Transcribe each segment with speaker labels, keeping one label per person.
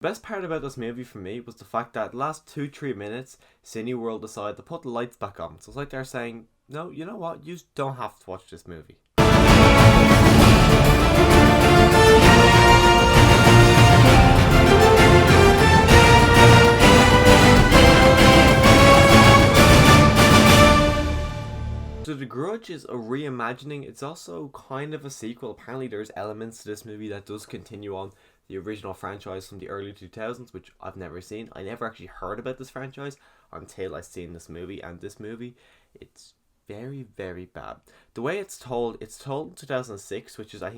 Speaker 1: The best part about this movie for me was the fact that the last 2-3 minutes, Cineworld decided to put the lights back on. So it's like they're saying, no, you know what, you just don't have to watch this movie. So The Grudge is a reimagining. It's also kind of a sequel. Apparently there's elements to this movie that does continue on the original franchise from the early 2000s, which I've never seen. I never actually heard about this franchise until I seen this movie, and this movie, it's very, very bad. The way it's told in 2006, which is, I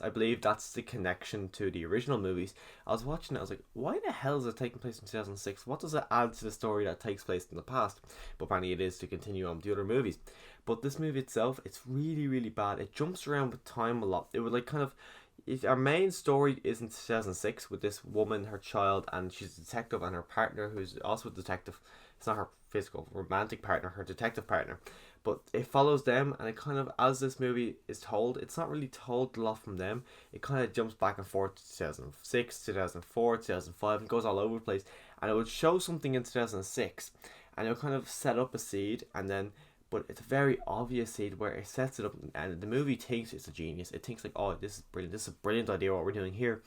Speaker 1: believe that's the connection to the original movies. I was watching it, I was like, why the hell is it taking place in 2006? What does it add to the story that takes place in the past? But apparently it is to continue on with the other movies. But this movie itself, it's really, really bad. It jumps around with time a lot. It would like kind of, our main story is in 2006 with this woman, her child, and she's a detective, and her partner, who's also a detective. It's not her physical romantic partner, her detective partner. But it follows them, and it kind of, as this movie is told, it's not really told a lot from them. It kind of jumps back and forth to 2006, 2004, 2005, and goes all over the place. And it would show something in 2006, and it would kind of set up a seed, and then, but it's a very obvious seed where it sets it up, and the movie thinks it's a genius. It thinks like, oh, this is brilliant. This is a brilliant idea what we're doing here.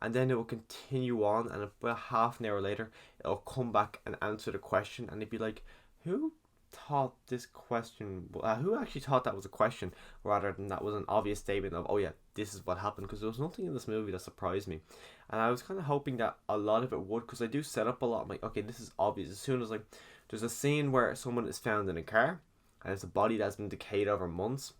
Speaker 1: And then it will continue on, and about half an hour later, it'll come back and answer the question, and it'd be like, who thought this question? Who actually thought that was a question, rather than that was an obvious statement of, oh yeah, this is what happened? Because there was nothing in this movie that surprised me, and I was kind of hoping that a lot of it would, because I do set up a lot. I'm like, okay, this is obvious. As soon as like, there's a scene where someone is found in a car, and it's a body that's been decayed over months,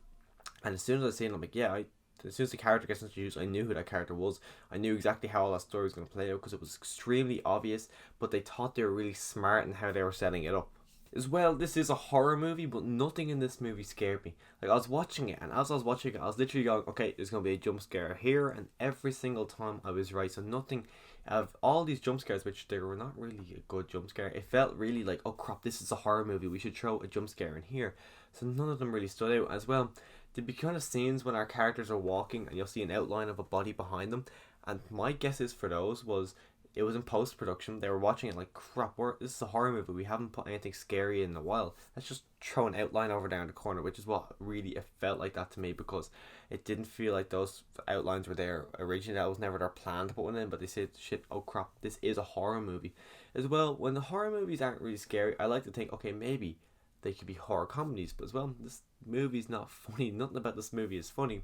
Speaker 1: and as soon as I seen it, I'm like, yeah, as soon as the character gets introduced, I knew who that character was. I knew exactly how all that story was going to play out, because it was extremely obvious, but they thought they were really smart in how they were setting it up. As well, this is a horror movie, but nothing in this movie scared me. Like, I was watching it, and as I was watching it, I was literally going, okay, there's going to be a jump scare here, and every single time I was right. So nothing of all these jump scares, which they were not really a good jump scare, it felt really like, oh crap, this is a horror movie, we should throw a jump scare in here. So none of them really stood out. As well, there'd be kind of scenes when our characters are walking, and you'll see an outline of a body behind them, and my guesses for those was, it was in post-production. They were watching it like, crap, this is a horror movie, we haven't put anything scary in a while, let's just throw an outline over there in the corner, which is what really, it felt like that to me, because it didn't feel like those outlines were there originally. That was never their plan to put one in, but they said, shit, oh crap, this is a horror movie. As well, when the horror movies aren't really scary, I like to think, okay, maybe they could be horror comedies, but as well, this movie's not funny. Nothing about this movie is funny.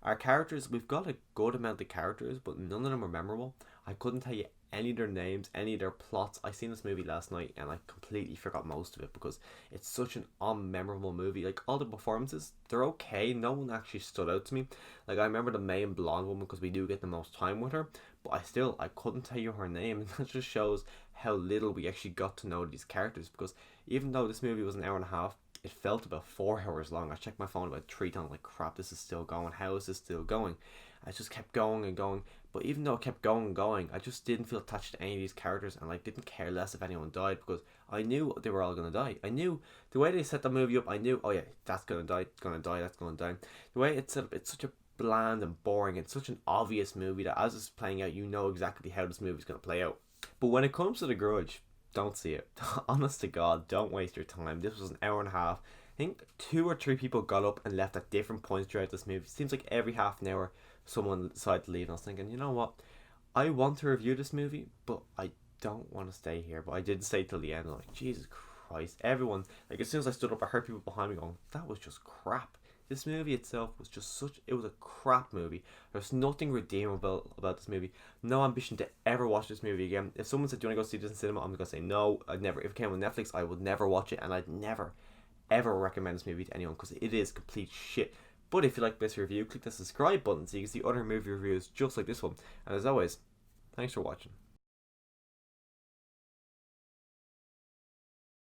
Speaker 1: Our characters, we've got a good amount of characters, but none of them are memorable. I couldn't tell you any of their names, any of their plots. I seen this movie last night, and I completely forgot most of it, because it's such an unmemorable movie. Like, all the performances, they're okay. No one actually stood out to me. Like, I remember the main blonde woman, because we do get the most time with her, but I couldn't tell you her name, and that just shows how little we actually got to know these characters. Because even though this movie was an hour and a half, it felt about 4 hours long. I checked my phone about 3 times, like, crap, this is still going. How is this still going? I just kept going and going. But even though it kept going and going, I just didn't feel attached to any of these characters, and like, didn't care less if anyone died, because I knew they were all gonna die. I knew the way they set the movie up. I knew, oh yeah, that's gonna die, that's gonna die. The way it's set up, it's such a bland and boring. It's such an obvious movie that as it's playing out, you know exactly how this movie's gonna play out. But when it comes to The Grudge, don't see it. Honest to God, don't waste your time. This was an hour and a half. I think 2 or 3 people got up and left at different points throughout this movie. It seems like every half an hour someone decided to leave, and I was thinking, you know what, I want to review this movie, but I don't want to stay here. But I did stay till the end. I'm like, Jesus Christ, everyone, like, as soon as I stood up, I heard people behind me going, that was just crap. This movie itself was just it was a crap movie. There's nothing redeemable about this movie. No ambition to ever watch this movie again. If someone said, do you want to go see this in cinema, I'm going to say no. I'd never. If it came on Netflix, I would never watch it, and I'd never ever recommend this movie to anyone, because it is complete shit. But if you like this review, click the subscribe button so you can see other movie reviews just like this one. And as always, thanks for watching.